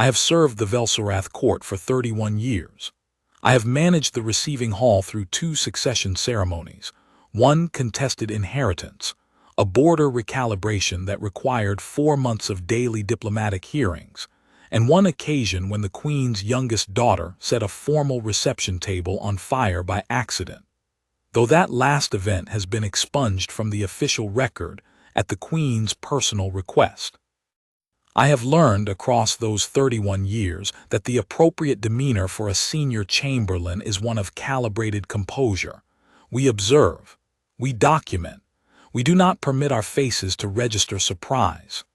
I have served the Velsorath court for 31 years. I have managed the receiving hall through 2 succession ceremonies, 1 contested inheritance, a border recalibration that required 4 months of daily diplomatic hearings, and 1 occasion when the Queen's youngest daughter set a formal reception table on fire by accident, though that last event has been expunged from the official record at the Queen's personal request. I have learned across those 31 years that the appropriate demeanor for a senior chamberlain is one of calibrated composure. We observe. We document. We do not permit our faces to register surprise.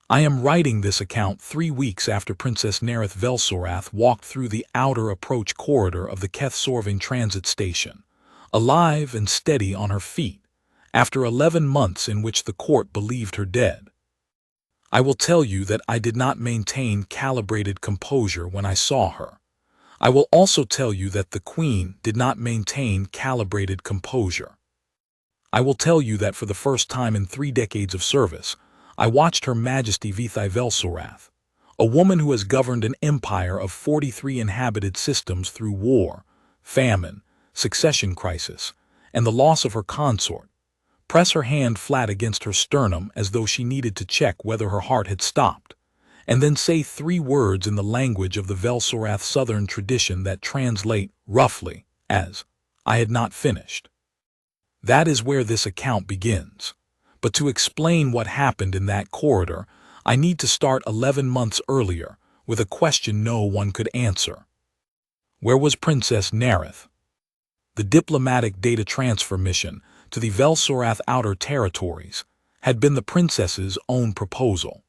I am writing this account 3 weeks after Princess Naerith Velsorath walked through the outer approach corridor of the Keth-Sorving transit station, alive and steady on her feet, after 11 months in which the court believed her dead. I will tell you that I did not maintain calibrated composure when I saw her. I will also tell you that the Queen did not maintain calibrated composure. I will tell you that for the first time in 3 decades of service, I watched Her Majesty Vithai Velsorath, a woman who has governed an empire of 43 inhabited systems through war, famine, succession crisis, and the loss of her consort, press her hand flat against her sternum as though she needed to check whether her heart had stopped, and then say 3 words in the language of the Velsorath Southern tradition that translate, roughly, as, "I had not finished." That is where this account begins. But to explain what happened in that corridor, I need to start 11 months earlier with a question no one could answer. Where was Princess Naerith? The diplomatic data transfer mission to the Velsorath Outer Territories had been the princess's own proposal.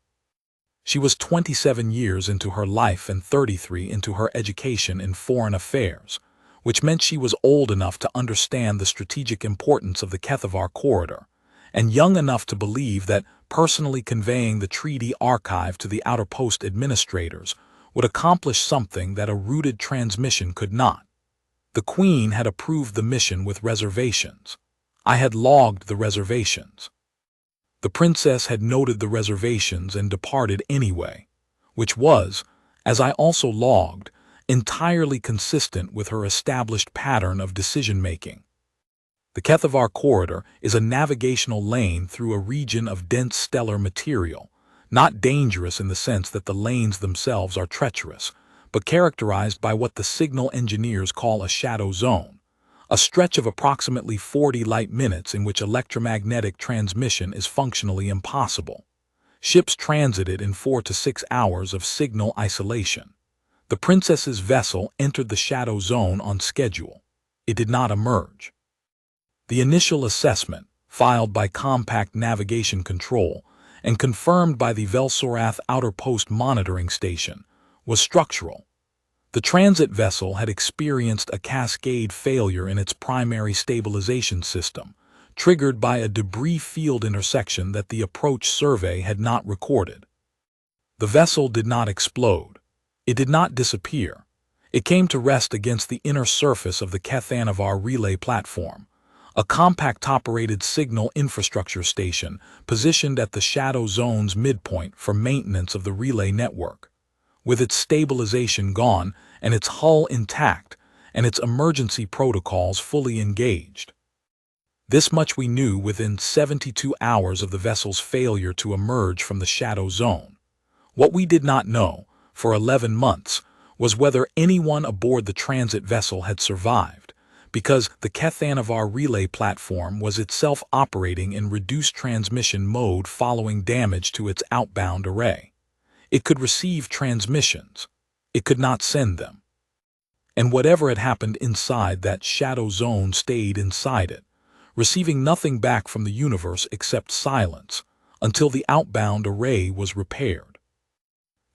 She was 27 years into her life and 33 into her education in foreign affairs, which meant she was old enough to understand the strategic importance of the Kethavar corridor, and young enough to believe that personally conveying the treaty archive to the outer post administrators would accomplish something that a routed transmission could not. The Queen had approved the mission with reservations. I had logged the reservations. The princess had noted the reservations and departed anyway, which was, as I also logged, entirely consistent with her established pattern of decision-making. The Kethavar corridor is a navigational lane through a region of dense stellar material, not dangerous in the sense that the lanes themselves are treacherous, but characterized by what the signal engineers call a shadow zone, a stretch of approximately 40 light minutes in which electromagnetic transmission is functionally impossible. Ships transited in 4 to 6 hours of signal isolation. The princess's vessel entered the shadow zone on schedule. It did not emerge. The initial assessment, filed by Compact Navigation Control and confirmed by the Velsorath Outer Post Monitoring Station, was structural. The transit vessel had experienced a cascade failure in its primary stabilization system, triggered by a debris field intersection that the approach survey had not recorded. The vessel did not explode. It did not disappear. It came to rest against the inner surface of the Kethanavar relay platform, a compact top-rated signal infrastructure station positioned at the shadow zone's midpoint for maintenance of the relay network. With its stabilization gone and its hull intact and its emergency protocols fully engaged. This much we knew within 72 hours of the vessel's failure to emerge from the shadow zone. What we did not know, for 11 months, was whether anyone aboard the transit vessel had survived, because the Kethanavar relay platform was itself operating in reduced transmission mode following damage to its outbound array. It could receive transmissions. It could not send them. And whatever had happened inside that shadow zone stayed inside it, receiving nothing back from the universe except silence, until the outbound array was repaired.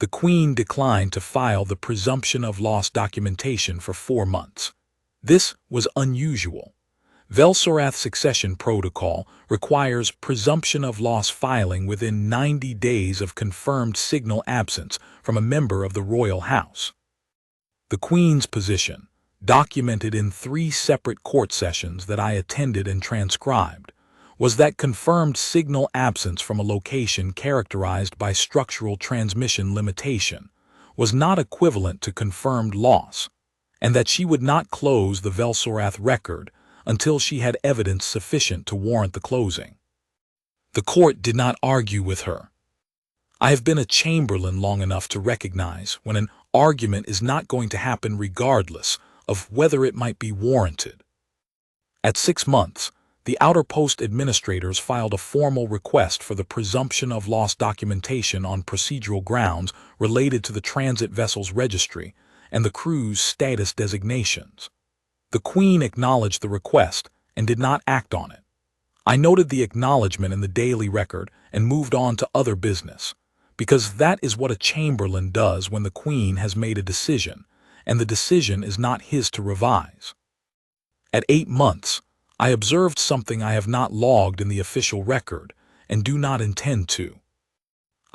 The Queen declined to file the presumption of loss documentation for 4 months. This was unusual. Velsorath succession protocol requires presumption of loss filing within 90 days of confirmed signal absence from a member of the royal house. The Queen's position, documented in 3 separate court sessions that I attended and transcribed, was that confirmed signal absence from a location characterized by structural transmission limitation was not equivalent to confirmed loss, and that she would not close the Velsorath record until she had evidence sufficient to warrant the closing. The court did not argue with her. I have been a chamberlain long enough to recognize when an argument is not going to happen regardless of whether it might be warranted. At 6 months, the Outer Post administrators filed a formal request for the presumption of loss documentation on procedural grounds related to the transit vessel's registry and the crew's status designations. The Queen acknowledged the request and did not act on it. I noted the acknowledgement in the daily record and moved on to other business, because that is what a chamberlain does when the Queen has made a decision, and the decision is not his to revise. At 8 months, I observed something I have not logged in the official record and do not intend to.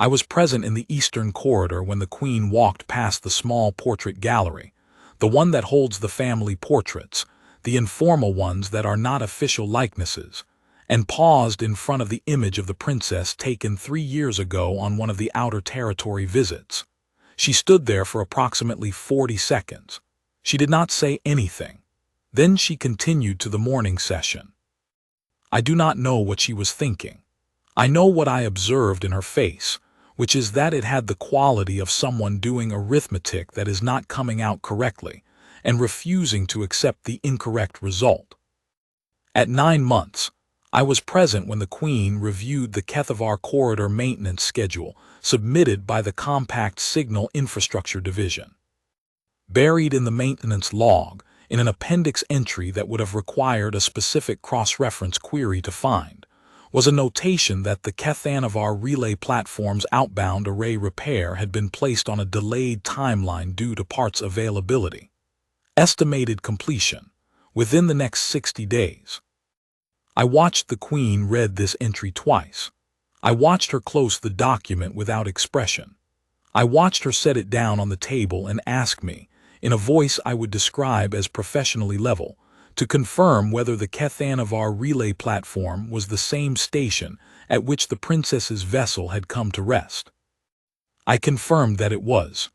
I was present in the eastern corridor when the Queen walked past the small portrait gallery, the one that holds the family portraits, the informal ones that are not official likenesses, and paused in front of the image of the princess taken 3 years ago on one of the outer territory visits. She stood there for approximately 40 seconds. She did not say anything. Then she continued to the morning session. I do not know what she was thinking. I know what I observed in her face, which is that it had the quality of someone doing arithmetic that is not coming out correctly and refusing to accept the incorrect result. At 9 months, I was present when the Queen reviewed the Kethavar corridor maintenance schedule submitted by the Compact Signal Infrastructure Division. Buried in the maintenance log, in an appendix entry that would have required a specific cross-reference query to find, was a notation that the Kethanavar relay platform's outbound array repair had been placed on a delayed timeline due to parts availability. Estimated completion, within the next 60 days. I watched the Queen read this entry twice. I watched her close the document without expression. I watched her set it down on the table and ask me, in a voice I would describe as professionally level, to confirm whether the Kethanavar relay platform was the same station at which the princess's vessel had come to rest. I confirmed that it was.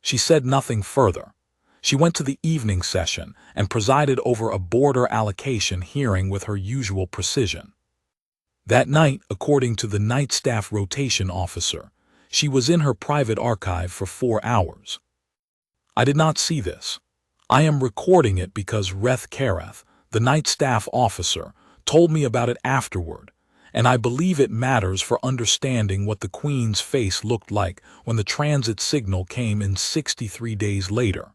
She said nothing further. She went to the evening session and presided over a border allocation hearing with her usual precision. That night, according to the night staff rotation officer, she was in her private archive for 4 hours. I did not see this. I am recording it because Reth Karath, the night staff officer, told me about it afterward, and I believe it matters for understanding what the Queen's face looked like when the transit signal came in 63 days later.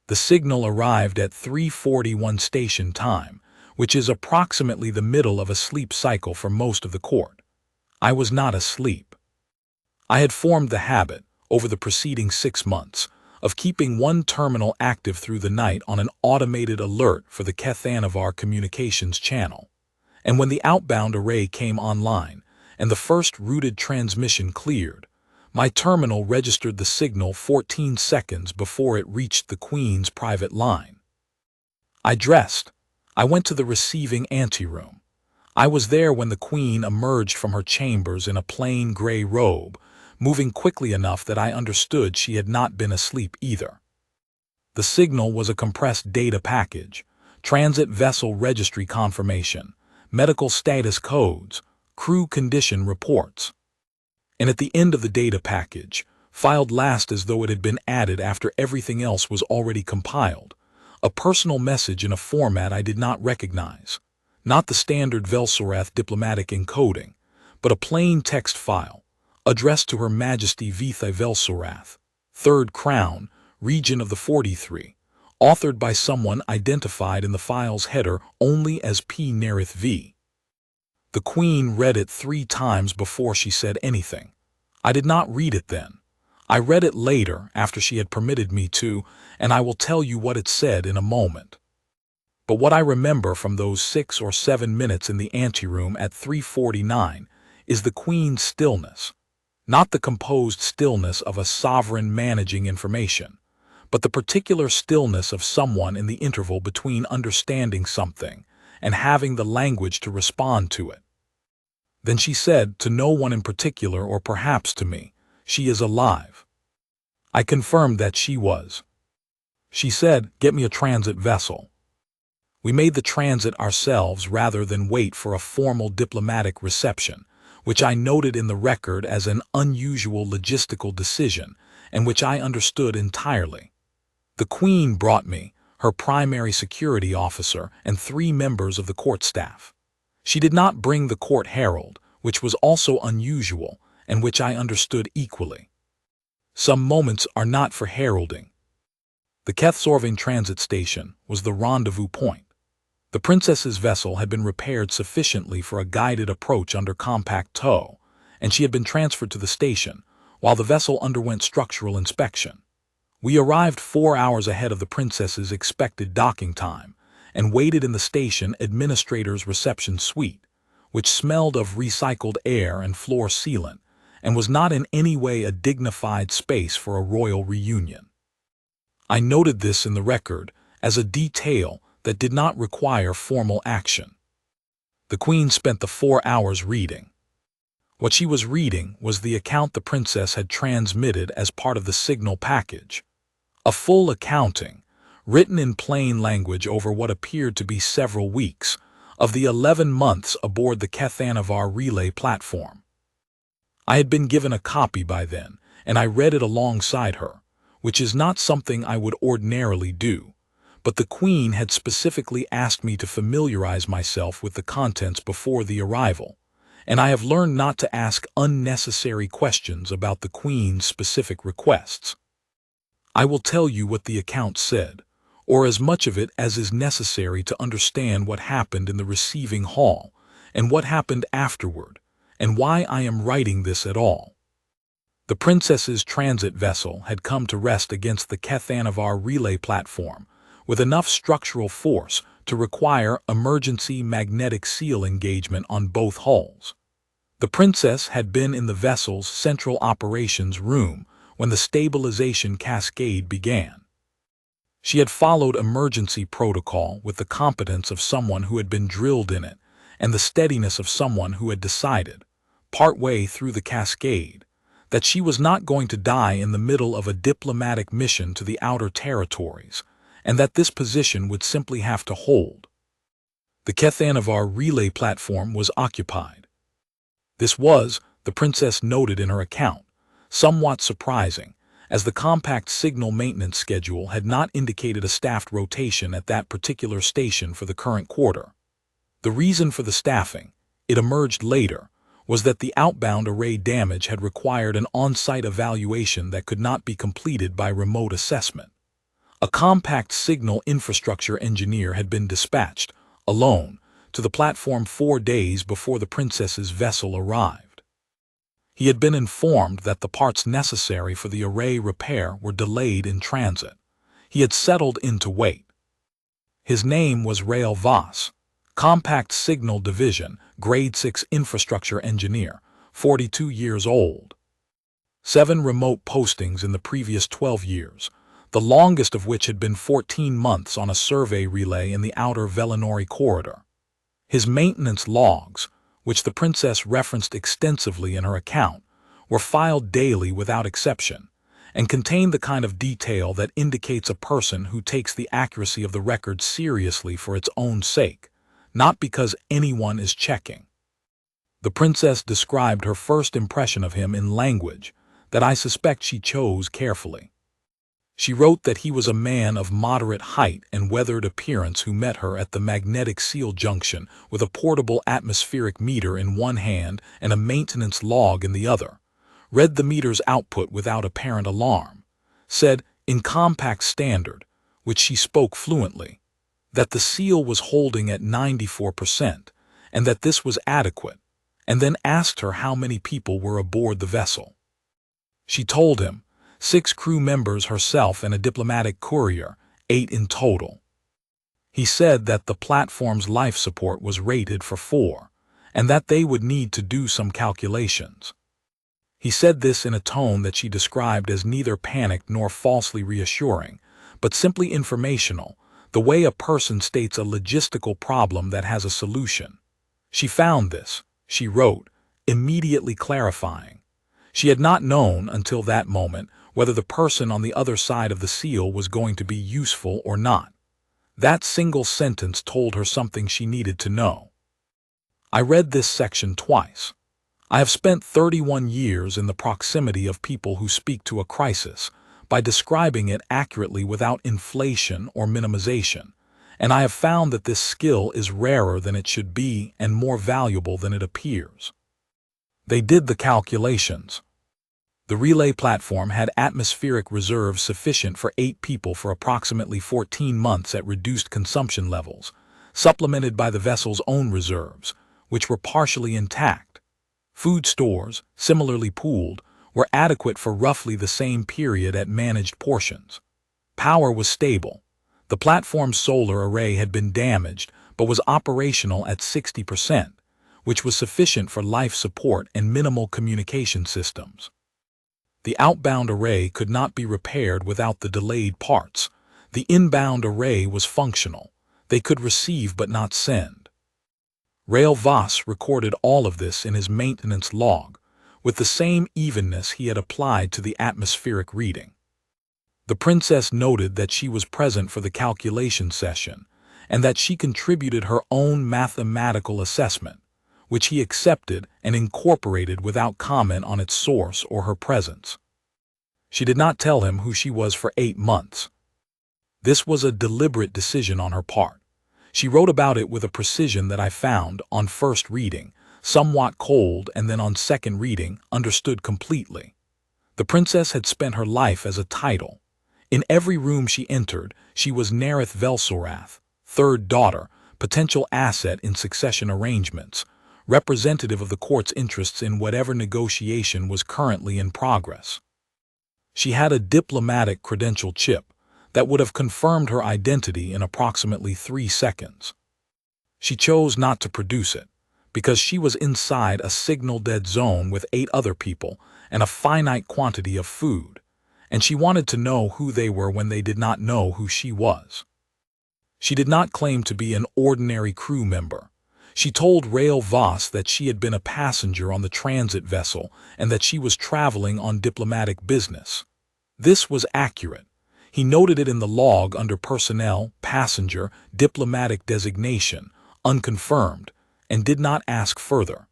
The signal arrived at 3:41 station time, which is approximately the middle of a sleep cycle for most of the court. I was not asleep. I had formed the habit, over the preceding 6 months, of keeping one terminal active through the night on an automated alert for the Kethanavar communications channel. And when the outbound array came online and the first routed transmission cleared, my terminal registered the signal 14 seconds before it reached the Queen's private line. I dressed. I went to the receiving anteroom. I was there when the Queen emerged from her chambers in a plain gray robe, moving quickly enough that I understood she had not been asleep either. The signal was a compressed data package, transit vessel registry confirmation, medical status codes, crew condition reports. And at the end of the data package, filed last as though it had been added after everything else was already compiled, a personal message in a format I did not recognize, not the standard Velsorath diplomatic encoding, but a plain text file, addressed to Her Majesty Vitha Velsorath, 3rd Crown, Region of the 43, authored by someone identified in the file's header only as P. Naerith V. The Queen read it 3 times before she said anything. I did not read it then. I read it later after she had permitted me to, and I will tell you what it said in a moment. But what I remember from those 6 or 7 minutes in the anteroom at 3:49 is the Queen's stillness. Not the composed stillness of a sovereign managing information, but the particular stillness of someone in the interval between understanding something and having the language to respond to it. Then she said, to no one in particular or perhaps to me, "She is alive." I confirmed that she was. She said, "Get me a transit vessel." We made the transit ourselves rather than wait for a formal diplomatic reception, which I noted in the record as an unusual logistical decision and which I understood entirely. The Queen brought me, her primary security officer, and 3 members of the court staff. She did not bring the court herald, which was also unusual and which I understood equally. Some moments are not for heralding. The Kethsorving transit station was the rendezvous point. The princess's vessel had been repaired sufficiently for a guided approach under compact tow, and she had been transferred to the station, while the vessel underwent structural inspection. We arrived 4 hours ahead of the princess's expected docking time, and waited in the station administrator's reception suite, which smelled of recycled air and floor sealant, and was not in any way a dignified space for a royal reunion. I noted this in the record as a detail that did not require formal action. The Queen spent the 4 hours reading. What she was reading was the account the princess had transmitted as part of the signal package. A full accounting, written in plain language over what appeared to be several weeks, of the 11 months aboard the Kethanavar relay platform. I had been given a copy by then, and I read it alongside her, which is not something I would ordinarily do, but the Queen had specifically asked me to familiarize myself with the contents before the arrival, and I have learned not to ask unnecessary questions about the Queen's specific requests. I will tell you what the account said, or as much of it as is necessary to understand what happened in the receiving hall, and what happened afterward, and why I am writing this at all. The princess's transit vessel had come to rest against the Kethanavar relay platform with enough structural force to require emergency magnetic seal engagement on both hulls. The princess had been in the vessel's central operations room when the stabilization cascade began. She had followed emergency protocol with the competence of someone who had been drilled in it and the steadiness of someone who had decided, partway through the cascade, that she was not going to die in the middle of a diplomatic mission to the outer territories, and that this position would simply have to hold. The Kethanavar relay platform was occupied. This was, the princess noted in her account, somewhat surprising, as the compact signal maintenance schedule had not indicated a staffed rotation at that particular station for the current quarter. The reason for the staffing, it emerged later, was that the outbound array damage had required an on-site evaluation that could not be completed by remote assessment. A compact signal infrastructure engineer had been dispatched, alone, to the platform 4 days before the princess's vessel arrived. He had been informed that the parts necessary for the array repair were delayed in transit. He had settled in to wait. His name was Rael Voss, Compact Signal Division, Grade 6 Infrastructure Engineer, 42 years old. 7 remote postings in the previous 12 years, the longest of which had been 14 months on a survey relay in the outer Velinori corridor. His maintenance logs, which the princess referenced extensively in her account, were filed daily without exception, and contained the kind of detail that indicates a person who takes the accuracy of the record seriously for its own sake, not because anyone is checking. The princess described her first impression of him in language that I suspect she chose carefully. She wrote that he was a man of moderate height and weathered appearance who met her at the magnetic seal junction with a portable atmospheric meter in one hand and a maintenance log in the other, read the meter's output without apparent alarm, said, in compact standard, which she spoke fluently, that the seal was holding at 94% and that this was adequate, and then asked her how many people were aboard the vessel. She told him, 6 crew members, herself and a diplomatic courier, 8 in total. He said that the platform's life support was rated for 4, and that they would need to do some calculations. He said this in a tone that she described as neither panicked nor falsely reassuring, but simply informational, the way a person states a logistical problem that has a solution. She found this, she wrote, immediately clarifying. She had not known, until that moment, whether the person on the other side of the seal was going to be useful or not. That single sentence told her something she needed to know. I read this section twice. I have spent 31 years in the proximity of people who speak to a crisis by describing it accurately without inflation or minimization, and I have found that this skill is rarer than it should be and more valuable than it appears. They did the calculations. The relay platform had atmospheric reserves sufficient for 8 people for approximately 14 months at reduced consumption levels, supplemented by the vessel's own reserves, which were partially intact. Food stores, similarly pooled, were adequate for roughly the same period at managed portions. Power was stable. The platform's solar array had been damaged but was operational at 60%, which was sufficient for life support and minimal communication systems. The outbound array could not be repaired without the delayed parts. The inbound array was functional. They could receive but not send. Rael Voss recorded all of this in his maintenance log, with the same evenness he had applied to the atmospheric reading. The princess noted that she was present for the calculation session, and that she contributed her own mathematical assessment, which he accepted and incorporated without comment on its source or her presence. She did not tell him who she was for 8 months. This was a deliberate decision on her part. She wrote about it with a precision that I found, on first reading, somewhat cold, and then on second reading, understood completely. The princess had spent her life as a title. In every room she entered, she was Naerith Velsorath, third daughter, potential asset in succession arrangements, representative of the court's interests in whatever negotiation was currently in progress. She had a diplomatic credential chip that would have confirmed her identity in approximately 3 seconds. She chose not to produce it, because she was inside a signal-dead zone with 8 other people and a finite quantity of food, and she wanted to know who they were when they did not know who she was. She did not claim to be an ordinary crew member. She told Rael Voss that she had been a passenger on the transit vessel and that she was traveling on diplomatic business. This was accurate. He noted it in the log under personnel, passenger, diplomatic designation, unconfirmed, and did not ask further.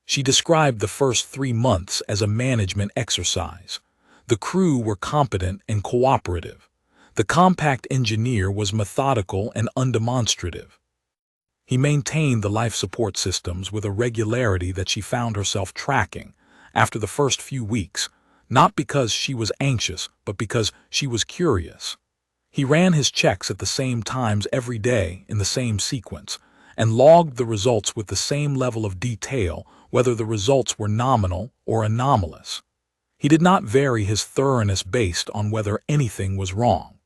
She described the first 3 months as a management exercise. The crew were competent and cooperative. The compact engineer was methodical and undemonstrative. He maintained the life support systems with a regularity that she found herself tracking after the first few weeks, not because she was anxious, but because she was curious. He ran his checks at the same times every day in the same sequence, and logged the results with the same level of detail, whether the results were nominal or anomalous. He did not vary his thoroughness based on whether anything was wrong.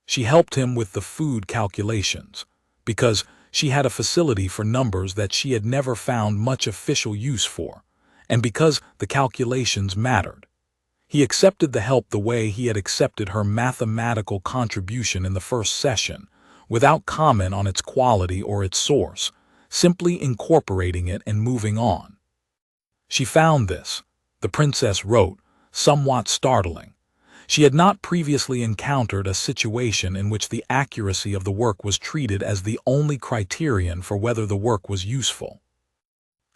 She helped him with the food calculations, because she had a facility for numbers that she had never found much official use for, and because the calculations mattered. He accepted the help the way he had accepted her mathematical contribution in the first session, without comment on its quality or its source, simply incorporating it and moving on. She found this, the princess wrote, somewhat startling. She had not previously encountered a situation in which the accuracy of the work was treated as the only criterion for whether the work was useful.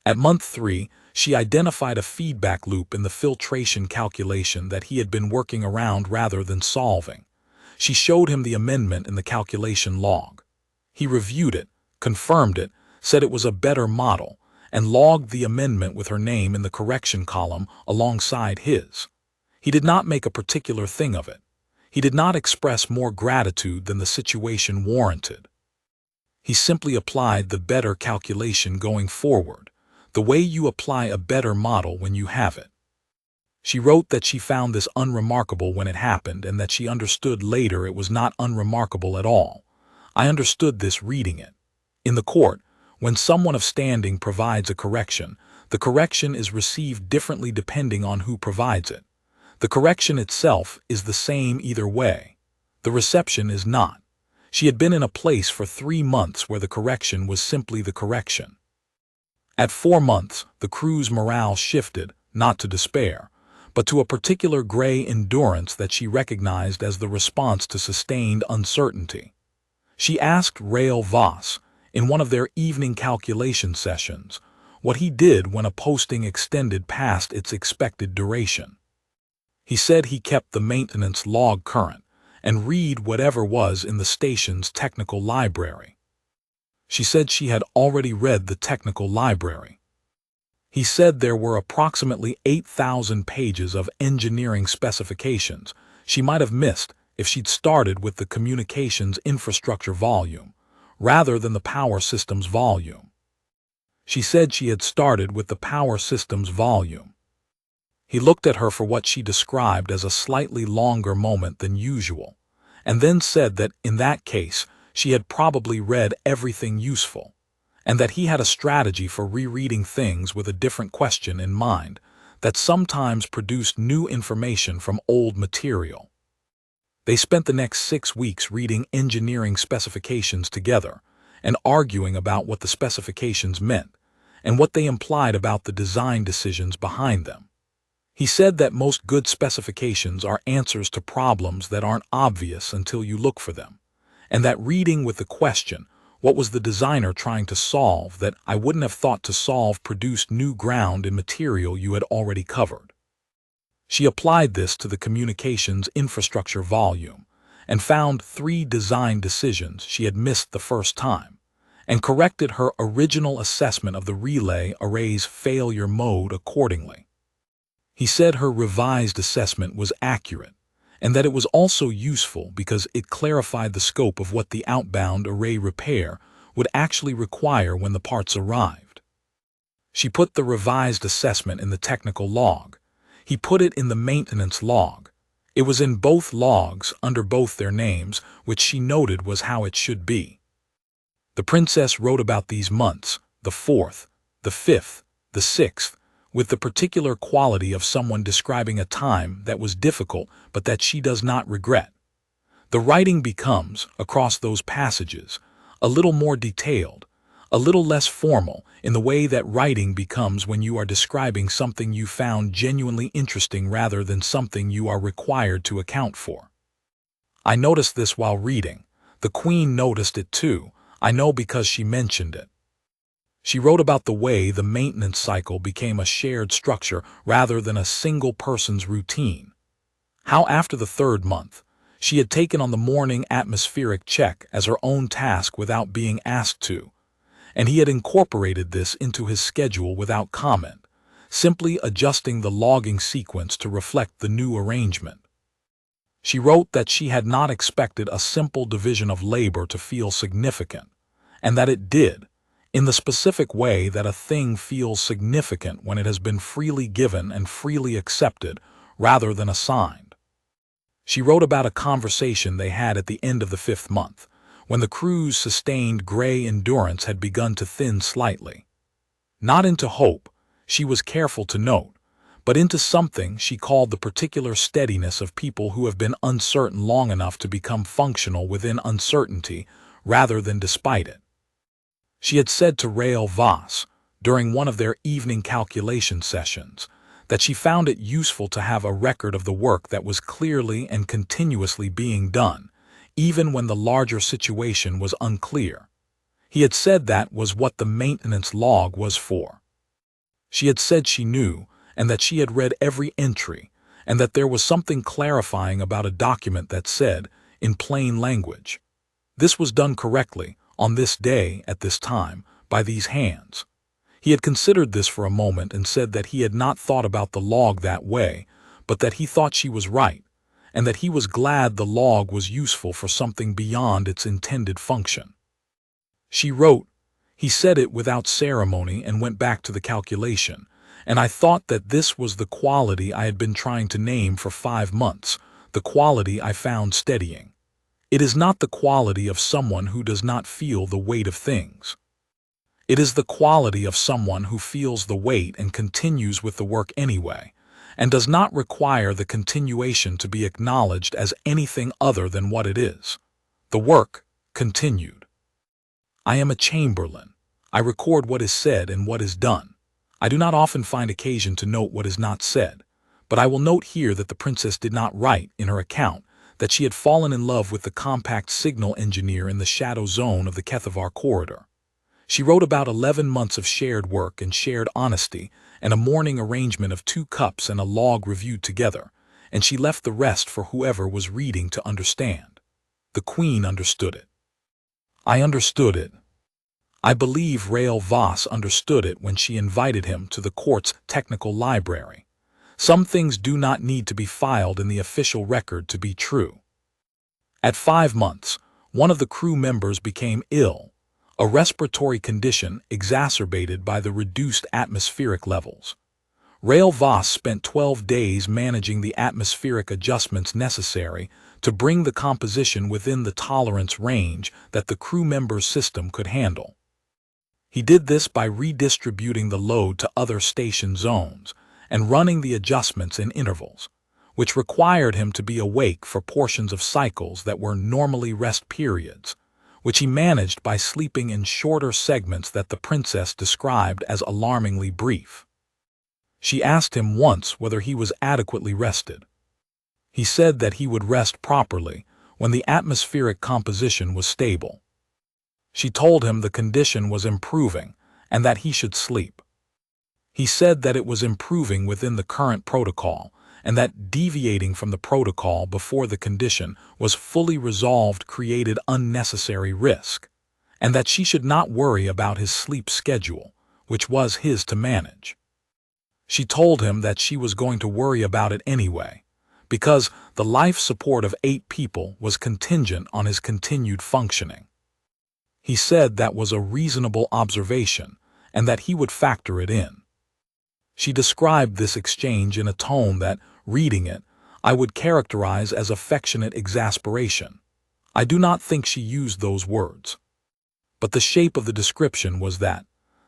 At month 3, she identified a feedback loop in the filtration calculation that he had been working around rather than solving. She showed him the amendment in the calculation log. He reviewed it, confirmed it, said it was a better model, and logged the amendment with her name in the correction column alongside his. He did not make a particular thing of it. He did not express more gratitude than the situation warranted. He simply applied the better calculation going forward, the way you apply a better model when you have it. She wrote that she found this unremarkable when it happened and that she understood later it was not unremarkable at all. I understood this reading it. In the court, when someone of standing provides a correction, the correction is received differently depending on who provides it. The correction itself is the same either way. The reception is not. She had been in a place for 3 months where the correction was simply the correction. At 4 months, the crew's morale shifted, not to despair, but to a particular gray endurance that she recognized as the response to sustained uncertainty. She asked Rael Voss, in one of their evening calculation sessions, what he did when a posting extended past its expected duration. He said he kept the maintenance log current and read whatever was in the station's technical library. She said she had already read the technical library. He said there were approximately 8,000 pages of engineering specifications she might have missed if she'd started with the communications infrastructure volume, rather than the power systems volume. She said she had started with the power systems volume. He looked at her for what she described as a slightly longer moment than usual, and then said that in that case she had probably read everything useful, and that he had a strategy for rereading things with a different question in mind that sometimes produced new information from old material. They spent the next 6 weeks reading engineering specifications together and arguing about what the specifications meant and what they implied about the design decisions behind them. He said that most good specifications are answers to problems that aren't obvious until you look for them, and that reading with the question, what was the designer trying to solve that I wouldn't have thought to solve, produced new ground in material you had already covered. She applied this to the communications infrastructure volume and found 3 design decisions she had missed the first time, and corrected her original assessment of the relay array's failure mode accordingly. He said her revised assessment was accurate, and that it was also useful because it clarified the scope of what the outbound array repair would actually require when the parts arrived. She put the revised assessment in the technical log. He put it in the maintenance log. It was in both logs under both their names, which she noted was how it should be. The princess wrote about these months, the 4th, the 5th, the 6th, with the particular quality of someone describing a time that was difficult but that she does not regret. The writing becomes, across those passages, a little more detailed, a little less formal in the way that writing becomes when you are describing something you found genuinely interesting rather than something you are required to account for. I noticed this while reading. The Queen noticed it too, I know because she mentioned it. She wrote about the way the maintenance cycle became a shared structure rather than a single person's routine. How after the 3rd month, she had taken on the morning atmospheric check as her own task without being asked to, and he had incorporated this into his schedule without comment, simply adjusting the logging sequence to reflect the new arrangement. She wrote that she had not expected a simple division of labor to feel significant, and that it did, in the specific way that a thing feels significant when it has been freely given and freely accepted rather than assigned. She wrote about a conversation they had at the end of the 5th month, when the crew's sustained gray endurance had begun to thin slightly. Not into hope, she was careful to note, but into something she called the particular steadiness of people who have been uncertain long enough to become functional within uncertainty rather than despite it. She had said to Rael Voss, during one of their evening calculation sessions, that she found it useful to have a record of the work that was clearly and continuously being done, even when the larger situation was unclear. He had said that was what the maintenance log was for. She had said she knew, and that she had read every entry, and that there was something clarifying about a document that said, in plain language, "This was done correctly, on this day, at this time, by these hands." He had considered this for a moment and said that he had not thought about the log that way, but that he thought she was right, and that he was glad the log was useful for something beyond its intended function. She wrote, "He said it without ceremony and went back to the calculation, and I thought that this was the quality I had been trying to name for 5 months, the quality I found steadying. It is not the quality of someone who does not feel the weight of things. It is the quality of someone who feels the weight and continues with the work anyway, and does not require the continuation to be acknowledged as anything other than what it is. The work continued. I am a chamberlain. I record what is said and what is done. I do not often find occasion to note what is not said, But I will note here that the princess did not write, in her account, that she had fallen in love with the compact signal engineer in the shadow zone of the HFY corridor. She wrote about 11 months of shared work and shared honesty, and a morning arrangement of 2 cups and a log reviewed together, and she left the rest for whoever was reading to understand. The queen understood it. I understood it. I believe Rael Voss understood it when she invited him to the court's technical library. Some things do not need to be filed in the official record to be true. At 5 months, one of the crew members became ill, a respiratory condition exacerbated by the reduced atmospheric levels. Rael Voss spent 12 days managing the atmospheric adjustments necessary to bring the composition within the tolerance range that the crew member's system could handle. He did this by redistributing the load to other station zones and running the adjustments in intervals, which required him to be awake for portions of cycles that were normally rest periods, which he managed by sleeping in shorter segments that the princess described as alarmingly brief. She asked him once whether he was adequately rested. He said that he would rest properly when the atmospheric composition was stable. She told him the condition was improving and that he should sleep. He said that it was improving within the current protocol and that deviating from the protocol before the condition was fully resolved created unnecessary risk, and that she should not worry about his sleep schedule, which was his to manage. She told him that she was going to worry about it anyway, because the life support of 8 people was contingent on his continued functioning. He said that was a reasonable observation and that he would factor it in. She described this exchange in a tone that, reading it, I would characterize as affectionate exasperation. I do not think she used those words. But the shape of the description was that,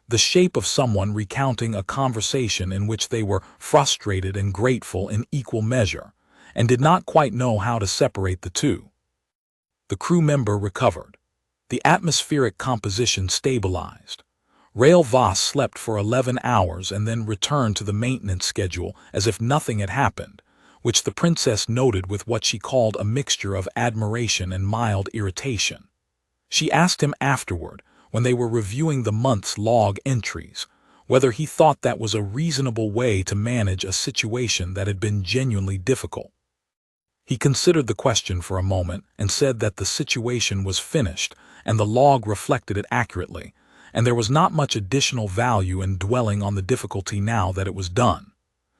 the shape of someone recounting a conversation in which they were frustrated and grateful in equal measure, and did not quite know how to separate the two. The crew member recovered. The atmospheric composition stabilized. Rael Voss slept for 11 hours and then returned to the maintenance schedule as if nothing had happened, which the princess noted with what she called a mixture of admiration and mild irritation. She asked him afterward, when they were reviewing the month's log entries, whether he thought that was a reasonable way to manage a situation that had been genuinely difficult. He considered the question for a moment and said that the situation was finished and the log reflected it accurately, and there was not much additional value in dwelling on the difficulty now that it was done.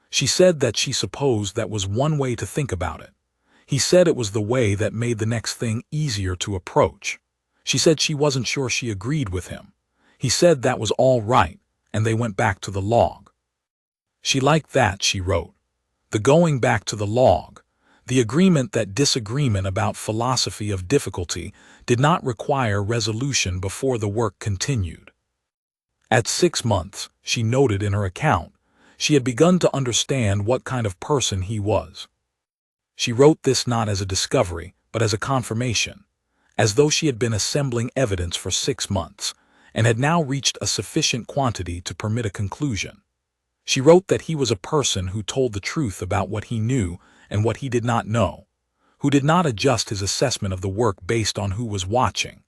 She said that she supposed that was one way to think about it. He said it was the way that made the next thing easier to approach. She said she wasn't sure she agreed with him. He said that was all right, and they went back to the log. She liked that, she wrote. The going back to the log. The agreement that disagreement about philosophy of difficulty did not require resolution before the work continued. At 6 months, she noted in her account, she had begun to understand what kind of person he was. She wrote this not as a discovery, but as a confirmation, as though she had been assembling evidence for 6 months, and had now reached a sufficient quantity to permit a conclusion. She wrote that he was a person who told the truth about what he knew and what he did not know, who did not adjust his assessment of the work based on who was watching,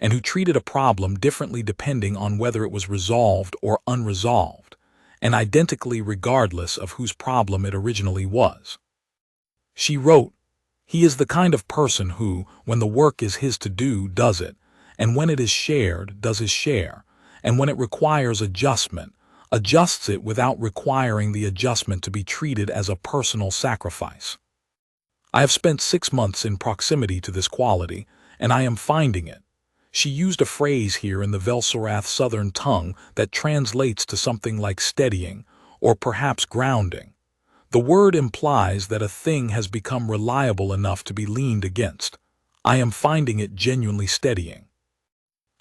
and who treated a problem differently depending on whether it was resolved or unresolved, and identically regardless of whose problem it originally was. She wrote, he is the kind of person who, when the work is his to do, does it, and when it is shared, does his share, and when it requires adjustment, adjusts it without requiring the adjustment to be treated as a personal sacrifice. I have spent 6 months in proximity to this quality, and I am finding it. She used a phrase here in the Velsorath Southern tongue that translates to something like steadying, or perhaps grounding. The word implies that a thing has become reliable enough to be leaned against. I am finding it genuinely steadying.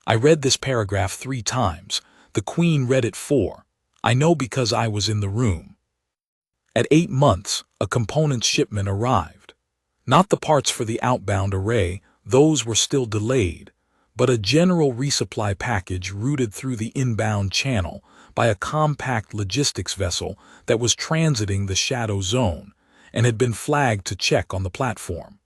I read this paragraph 3 times. The Queen read it 4. I know because I was in the room. At 8 months, a components shipment arrived. Not the parts for the outbound array, those were still delayed, but a general resupply package routed through the inbound channel, by a compact logistics vessel that was transiting the shadow zone and had been flagged to check on the platform.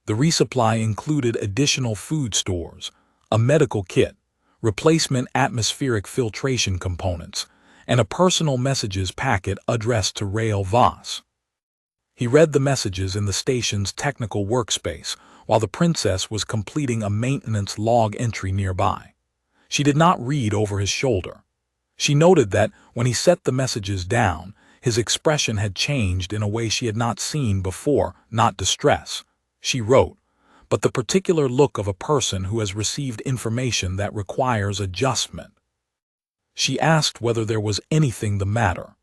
The resupply included additional food stores, a medical kit, replacement atmospheric filtration components, and a personal messages packet addressed to Rael Voss. He read the messages in the station's technical workspace while the princess was completing a maintenance log entry nearby. She did not read over his shoulder. She noted that when he set the messages down, his expression had changed in a way she had not seen before, not distress, she wrote, but the particular look of a person who has received information that requires adjustment. She asked whether there was anything the matter.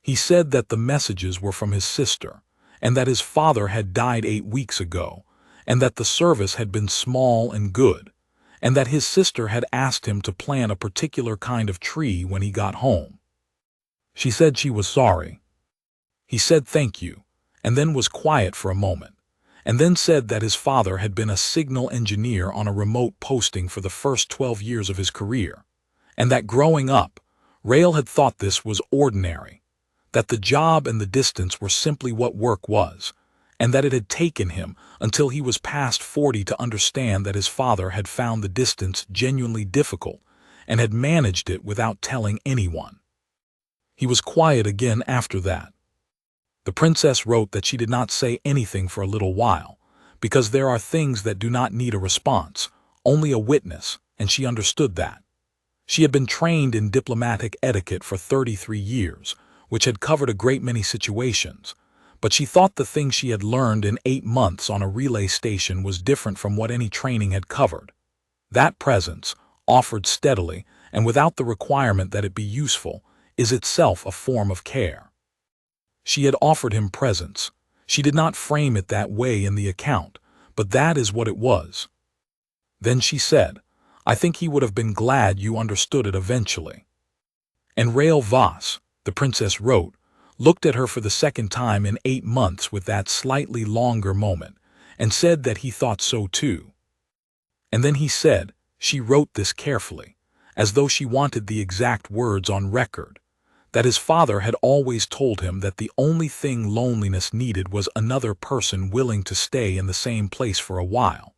He said that the messages were from his sister, and that his father had died 8 weeks ago, and that the service had been small and good, and that his sister had asked him to plant a particular kind of tree when he got home. She said she was sorry. He said thank you, and then was quiet for a moment, and then said that his father had been a signal engineer on a remote posting for the first 12 years of his career, and that growing up, Rael had thought this was ordinary, that the job and the distance were simply what work was, and that it had taken him until he was past 40 to understand that his father had found the distance genuinely difficult and had managed it without telling anyone. He was quiet again after that. The princess wrote that she did not say anything for a little while, because there are things that do not need a response, only a witness, and she understood that. She had been trained in diplomatic etiquette for 33 years, which had covered a great many situations, but she thought the thing she had learned in 8 months on a relay station was different from what any training had covered. That presence, offered steadily and without the requirement that it be useful, is itself a form of care. She had offered him presence. She did not frame it that way in the account, but that is what it was. Then she said, "I think he would have been glad you understood it eventually." And Rael Voss, the princess wrote, looked at her for the second time in 8 months with that slightly longer moment, and said that he thought so too. And then he said, she wrote this carefully, as though she wanted the exact words on record, that his father had always told him that the only thing loneliness needed was another person willing to stay in the same place for a while,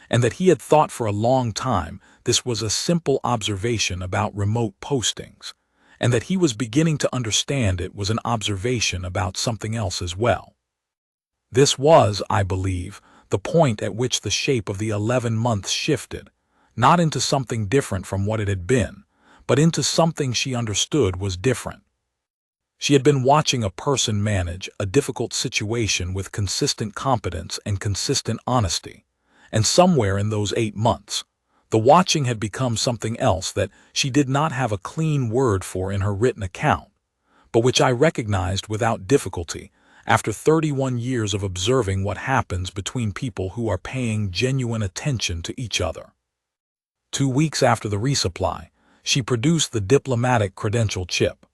and that he had thought for a long time this was a simple observation about remote postings, and that he was beginning to understand it was an observation about something else as well. This was, I believe, the point at which the shape of the 11 months shifted, not into something different from what it had been, but into something she understood was different. She had been watching a person manage a difficult situation with consistent competence and consistent honesty, and somewhere in those 8 months, the watching had become something else that she did not have a clean word for in her written account, but which I recognized without difficulty after 31 years of observing what happens between people who are paying genuine attention to each other. 2 weeks after the resupply, she produced the diplomatic credential chip.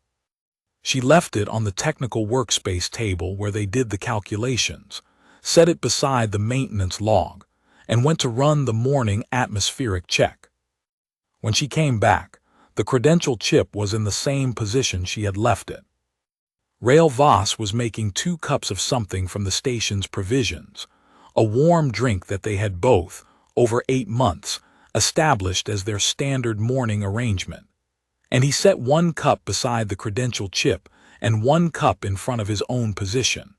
She left it on the technical workspace table where they did the calculations, set it beside the maintenance log, and went to run the morning atmospheric check. When she came back, the credential chip was in the same position she had left it. Rael Voss was making 2 cups of something from the station's provisions, a warm drink that they had both, over 8 months, established as their standard morning arrangement. And he set 1 cup beside the credential chip and 1 cup in front of his own position.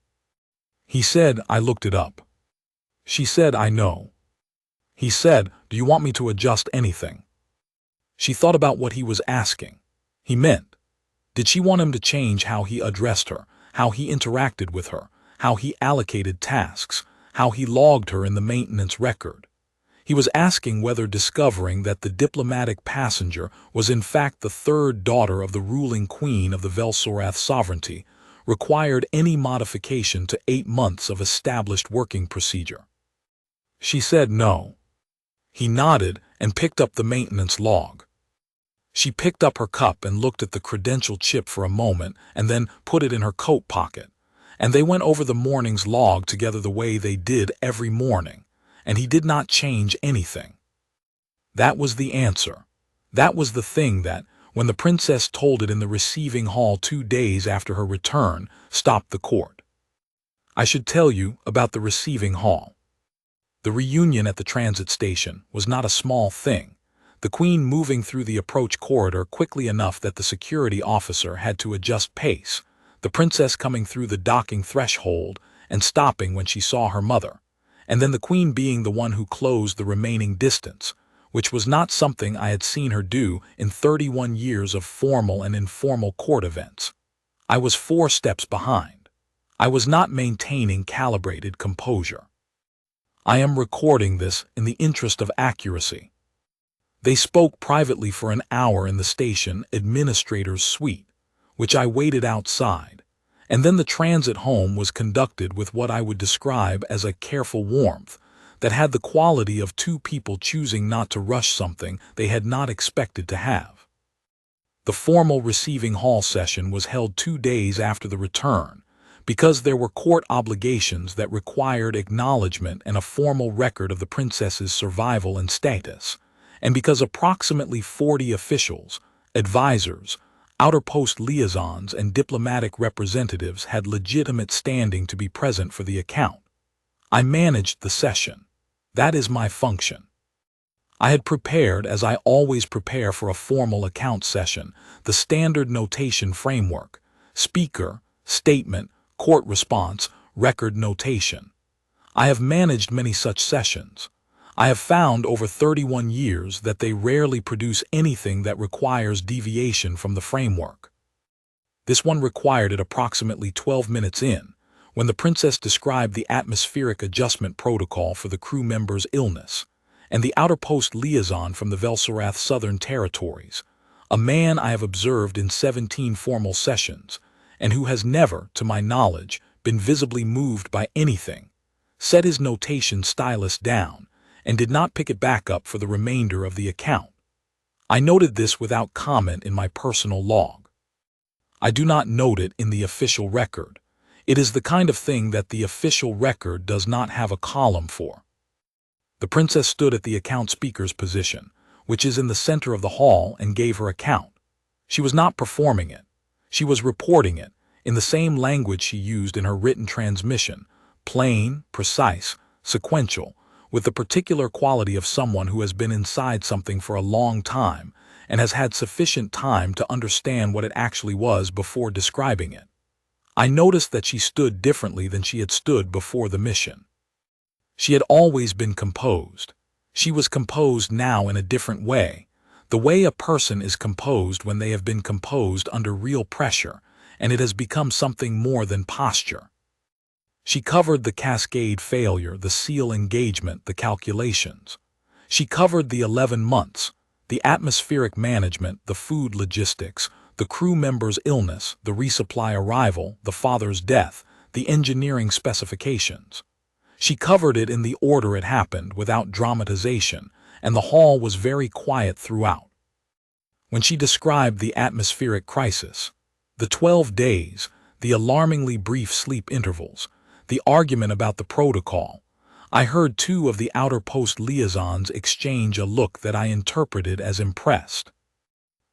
He said, "I looked it up." She said, "I know." He said, "Do you want me to adjust anything?" She thought about what he was asking. He meant, did she want him to change how he addressed her, how he interacted with her, how he allocated tasks, how he logged her in the maintenance record? He was asking whether discovering that the diplomatic passenger was in fact the 3rd daughter of the ruling queen of the Velsorath sovereignty required any modification to 8 months of established working procedure. She said no. He nodded and picked up the maintenance log. She picked up her cup and looked at the credential chip for a moment and then put it in her coat pocket, and they went over the morning's log together the way they did every morning, and he did not change anything. That was the answer. That was the thing that, when the princess told it in the receiving hall 2 days after her return, stopped the court. I should tell you about the receiving hall. The reunion at the transit station was not a small thing, the queen moving through the approach corridor quickly enough that the security officer had to adjust pace, the princess coming through the docking threshold and stopping when she saw her mother, and then the queen being the one who closed the remaining distance, which was not something I had seen her do in 31 years of formal and informal court events. I was 4 steps behind. I was not maintaining calibrated composure. I am recording this in the interest of accuracy. They spoke privately for an hour in the station administrator's suite, which I waited outside, and then the transit home was conducted with what I would describe as a careful warmth that had the quality of 2 people choosing not to rush something they had not expected to have. The formal receiving hall session was held 2 days after the return, because there were court obligations that required acknowledgement and a formal record of the princess's survival and status, and because approximately 40 officials, advisors, outer post liaisons, and diplomatic representatives had legitimate standing to be present for the account. I managed the session. That is my function. I had prepared, as I always prepare for a formal account session, the standard notation framework: speaker, statement, court response, record notation. I have managed many such sessions. I have found over 31 years that they rarely produce anything that requires deviation from the framework. This one required it approximately 12 minutes in, when the princess described the atmospheric adjustment protocol for the crew member's illness, and the outer post liaison from the Velsorath Southern Territories, a man I have observed in 17 formal sessions, and who has never, to my knowledge, been visibly moved by anything, set his notation stylus down, and did not pick it back up for the remainder of the account. I noted this without comment in my personal log. I do not note it in the official record. It is the kind of thing that the official record does not have a column for. The princess stood at the account speaker's position, which is in the center of the hall, and gave her account. She was not performing it. She was reporting it, in the same language she used in her written transmission, plain, precise, sequential, with the particular quality of someone who has been inside something for a long time and has had sufficient time to understand what it actually was before describing it. I noticed that she stood differently than she had stood before the mission. She had always been composed. She was composed now in a different way, the way a person is composed when they have been composed under real pressure, and it has become something more than posture. She covered the cascade failure, the seal engagement, the calculations. She covered the 11 months, the atmospheric management, the food logistics, the crew member's illness, the resupply arrival, the father's death, the engineering specifications. She covered it in the order it happened, without dramatization, and the hall was very quiet throughout. When she described the atmospheric crisis, the 12 days, the alarmingly brief sleep intervals, the argument about the protocol, I heard 2 of the outer post liaisons exchange a look that I interpreted as impressed.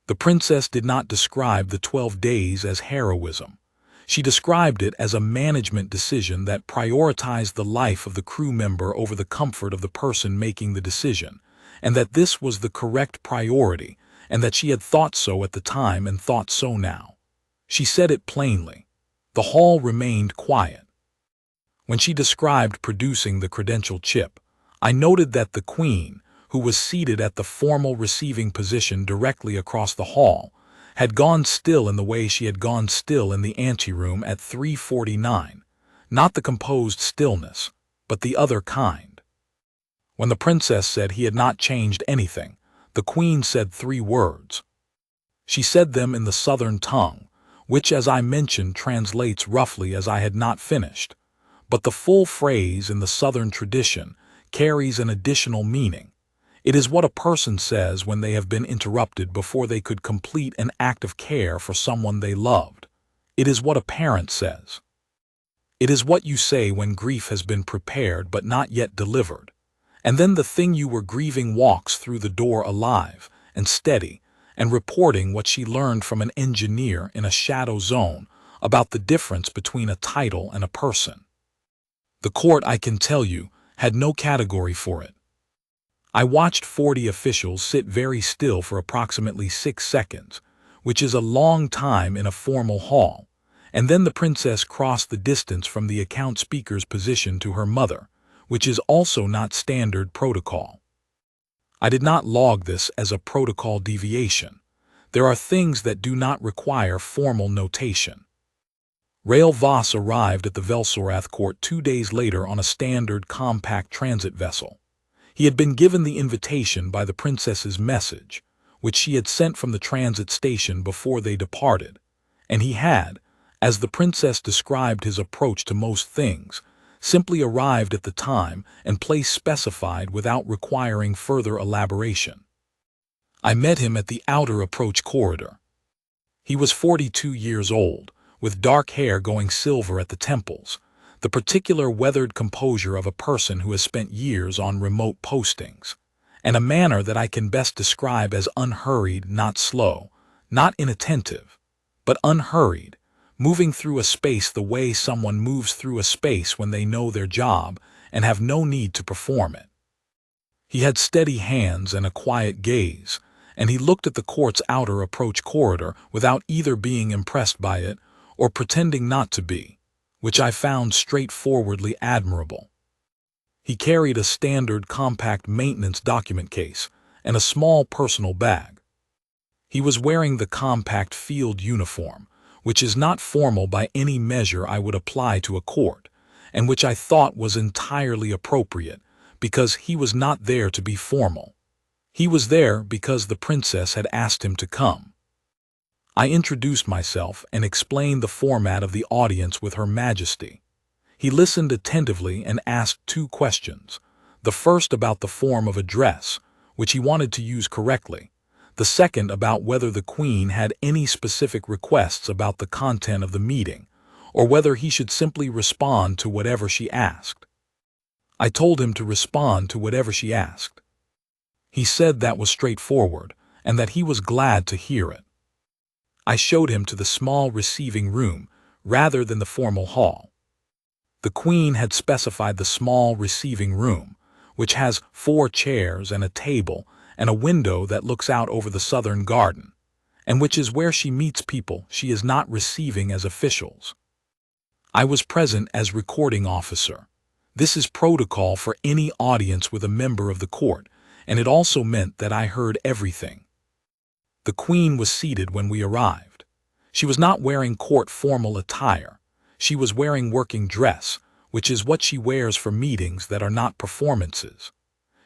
The princess did not describe the 12 days as heroism. She described it as a management decision that prioritized the life of the crew member over the comfort of the person making the decision, and that this was the correct priority, and that she had thought so at the time and thought so now. She said it plainly. The hall remained quiet. When she described producing the credential chip, I noted that the queen, who was seated at the formal receiving position directly across the hall, had gone still in the way she had gone still in the anteroom at 3:49, not the composed stillness, but the other kind. When the princess said he had not changed anything, the queen said 3 words. She said them in the southern tongue, which, as I mentioned, translates roughly as I had not finished, but the full phrase in the southern tradition carries an additional meaning. It is what a person says when they have been interrupted before they could complete an act of care for someone they loved. It is what a parent says. It is what you say when grief has been prepared but not yet delivered, and then the thing you were grieving walks through the door alive and steady, and reporting what she learned from an engineer in a shadow zone about the difference between a title and a person. The court, I can tell you, had no category for it. I watched 40 officials sit very still for approximately 6 seconds, which is a long time in a formal hall, and then the princess crossed the distance from the account speaker's position to her mother, which is also not standard protocol. I did not log this as a protocol deviation. There are things that do not require formal notation. Rael Voss arrived at the Velsorath court 2 days later on a standard compact transit vessel. He had been given the invitation by the princess's message, which she had sent from the transit station before they departed, and he had, as the princess described his approach to most things, simply arrived at the time and place specified without requiring further elaboration. I met him at the outer approach corridor. He was 42 years old, with dark hair going silver at the temples, the particular weathered composure of a person who has spent years on remote postings, and a manner that I can best describe as unhurried, not slow, not inattentive, but unhurried, moving through a space the way someone moves through a space when they know their job and have no need to perform it. He had steady hands and a quiet gaze, and he looked at the court's outer approach corridor without either being impressed by it or pretending not to be, which I found straightforwardly admirable. He carried a standard compact maintenance document case and a small personal bag. He was wearing the compact field uniform, which is not formal by any measure I would apply to a court, and which I thought was entirely appropriate because he was not there to be formal. He was there because the princess had asked him to come. I introduced myself and explained the format of the audience with Her Majesty. He listened attentively and asked 2 questions, the first about the form of address, which he wanted to use correctly, the second about whether the Queen had any specific requests about the content of the meeting, or whether he should simply respond to whatever she asked. I told him to respond to whatever she asked. He said that was straightforward, and that he was glad to hear it. I showed him to the small receiving room rather than the formal hall. The Queen had specified the small receiving room, which has 4 chairs and a table and a window that looks out over the southern garden, and which is where she meets people she is not receiving as officials. I was present as recording officer. This is protocol for any audience with a member of the court, and it also meant that I heard everything. The Queen was seated when we arrived. She was not wearing court formal attire. She was wearing working dress, which is what she wears for meetings that are not performances.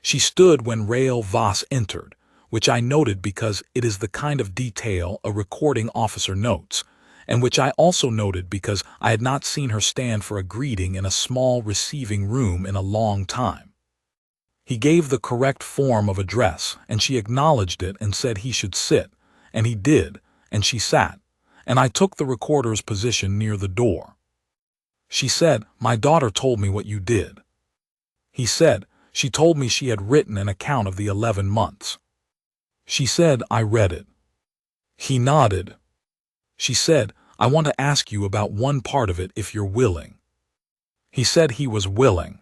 She stood when Rael Voss entered, which I noted because it is the kind of detail a recording officer notes, and which I also noted because I had not seen her stand for a greeting in a small receiving room in a long time. He gave the correct form of address, and she acknowledged it and said he should sit, and he did, and she sat, and I took the recorder's position near the door. She said, "My daughter told me what you did." He said, "She told me she had written an account of the 11 months. She said, I read it." He nodded. She said, "I want to ask you about one part of it if you're willing." He said he was willing.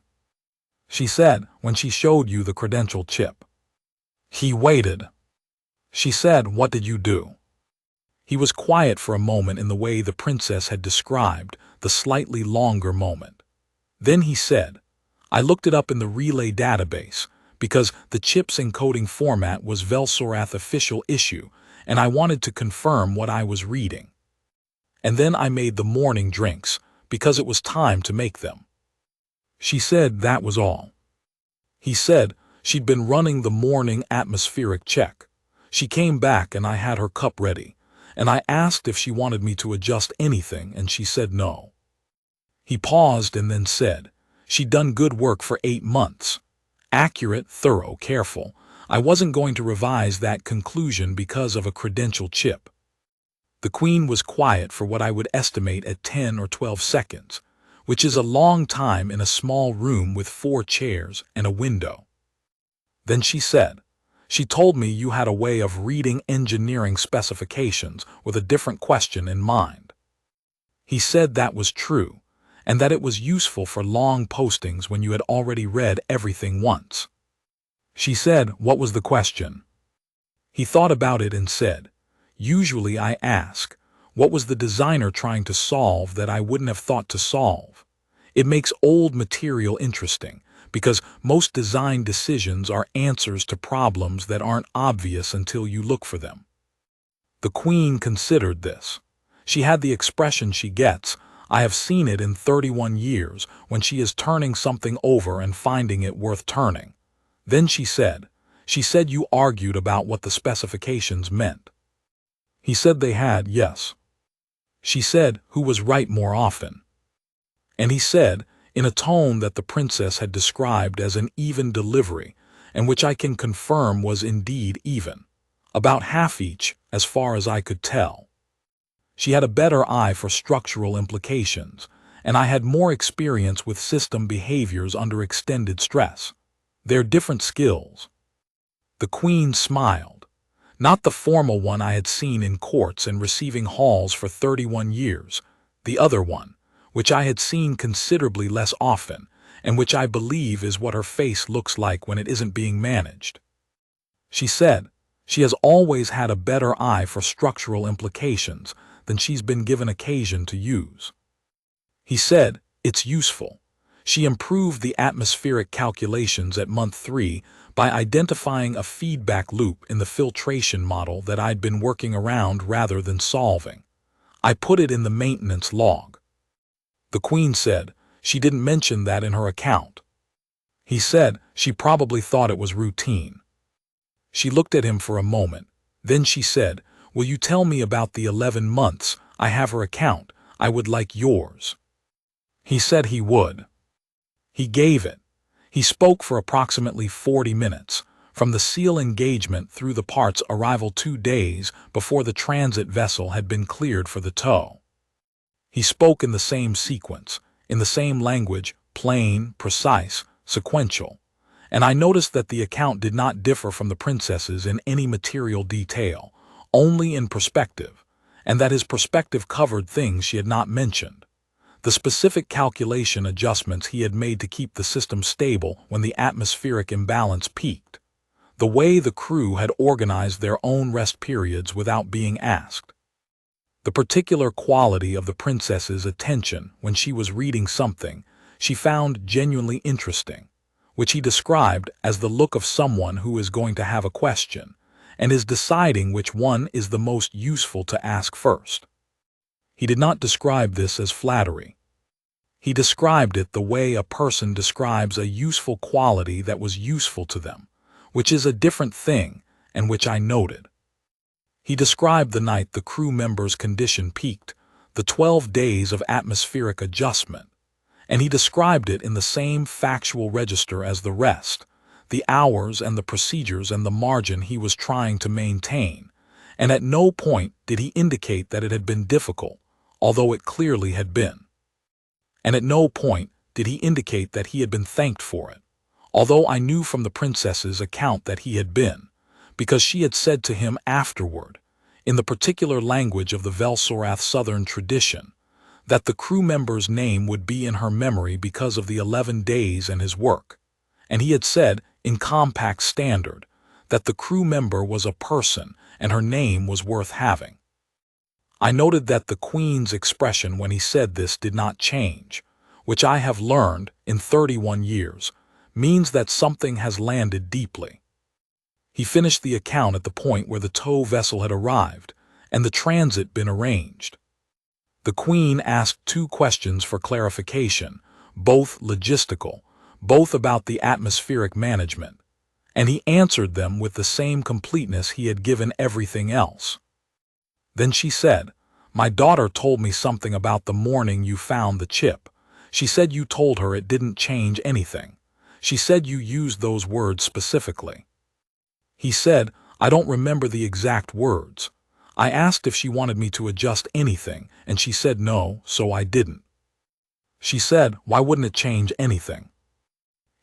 She said, "When she showed you the credential chip." He waited. She said, "What did you do?" He was quiet for a moment in the way the princess had described, the slightly longer moment. Then he said, "I looked it up in the relay database, because the chip's encoding format was Velsorath official issue, and I wanted to confirm what I was reading. And then I made the morning drinks, because it was time to make them." She said that was all. He said she'd been running the morning atmospheric check. She came back and I had her cup ready, and I asked if she wanted me to adjust anything, and she said no. He paused and then said, "She'd done good work for 8 months. Accurate, thorough, careful. I wasn't going to revise that conclusion because of a credential chip." The Queen was quiet for what I would estimate at 10 or 12 seconds, which is a long time in a small room with 4 chairs and a window. Then she said, She told me you had a way of reading engineering specifications with a different question in mind. He said that was true, and that it was useful for long postings when you had already read everything once. She said, "What was the question?" He thought about it and said, "Usually I ask, what was the designer trying to solve that I wouldn't have thought to solve? It makes old material interesting, because most design decisions are answers to problems that aren't obvious until you look for them." The Queen considered this. She had the expression she gets, "I have seen it in 31 years," when she is turning something over and finding it worth turning. Then she said, "You argued about what the specifications meant." He said they had, yes. She said, "Who was right more often?" And he said, in a tone that the princess had described as an even delivery, and which I can confirm was indeed even. About half each, as far as I could tell. She had a better eye for structural implications, and I had more experience with system behaviors under extended stress. They're different skills. The Queen smiled. Not the formal one I had seen in courts and receiving halls for 31 years, the other one, which I had seen considerably less often, and which I believe is what her face looks like when it isn't being managed. She said, "She has always had a better eye for structural implications than she's been given occasion to use." He said, "It's useful. She improved the atmospheric calculations at month 3 by identifying a feedback loop in the filtration model that I'd been working around rather than solving. I put it in the maintenance log." The Queen said, "She didn't mention that in her account." He said, "She probably thought it was routine." She looked at him for a moment. Then she said, "Will you tell me about the 11 months? I have her account. I would like yours." He said he would. He gave it. He spoke for approximately 40 minutes, from the seal engagement through the part's arrival 2 days before the transit vessel had been cleared for the tow. He spoke in the same sequence, in the same language, plain, precise, sequential, and I noticed that the account did not differ from the princess's in any material detail, only in perspective, and that his perspective covered things she had not mentioned. The specific calculation adjustments he had made to keep the system stable when the atmospheric imbalance peaked. The way the crew had organized their own rest periods without being asked. The particular quality of the princess's attention when she was reading something she found genuinely interesting, which he described as the look of someone who is going to have a question and is deciding which one is the most useful to ask first. He did not describe this as flattery. He described it the way a person describes a useful quality that was useful to them, which is a different thing, and which I noted. He described the night the crew member's condition peaked, the 12 days of atmospheric adjustment, and he described it in the same factual register as the rest, the hours and the procedures and the margin he was trying to maintain, and at no point did he indicate that it had been difficult, although it clearly had been. And at no point did he indicate that he had been thanked for it, although I knew from the princess's account that he had been, because she had said to him afterward, in the particular language of the Velsorath Southern tradition, that the crew member's name would be in her memory because of the 11 days and his work, and he had said, in compact standard, that the crew member was a person and her name was worth having. I noted that the Queen's expression when he said this did not change, which I have learned, in 31 years, means that something has landed deeply. He finished the account at the point where the tow vessel had arrived and the transit been arranged. The Queen asked 2 questions for clarification, both logistical, both about the atmospheric management, and he answered them with the same completeness he had given everything else. Then she said, "My daughter told me something about the morning you found the chip. She said you told her it didn't change anything. She said you used those words specifically." He said, "I don't remember the exact words. I asked if she wanted me to adjust anything, and she said no, so I didn't." She said, "Why wouldn't it change anything?"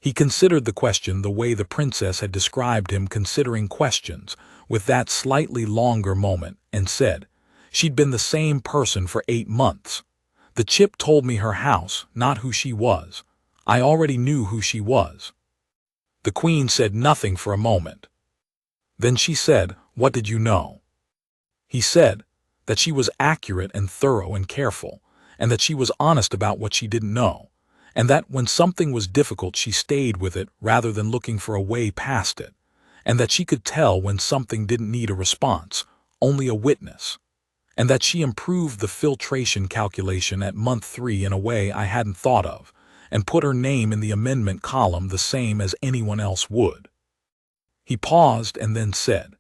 He considered the question the way the princess had described him considering questions, with that slightly longer moment, and said, "She'd been the same person for 8 months. The chip told me her house, not who she was. I already knew who she was." The queen said nothing for a moment. Then she said, "What did you know?" He said that she was accurate and thorough and careful, and that she was honest about what she didn't know, and that when something was difficult she stayed with it rather than looking for a way past it, and that she could tell when something didn't need a response, only a witness, and that she improved the filtration calculation at month 3 in a way I hadn't thought of, and put her name in the amendment column the same as anyone else would. He paused and then said,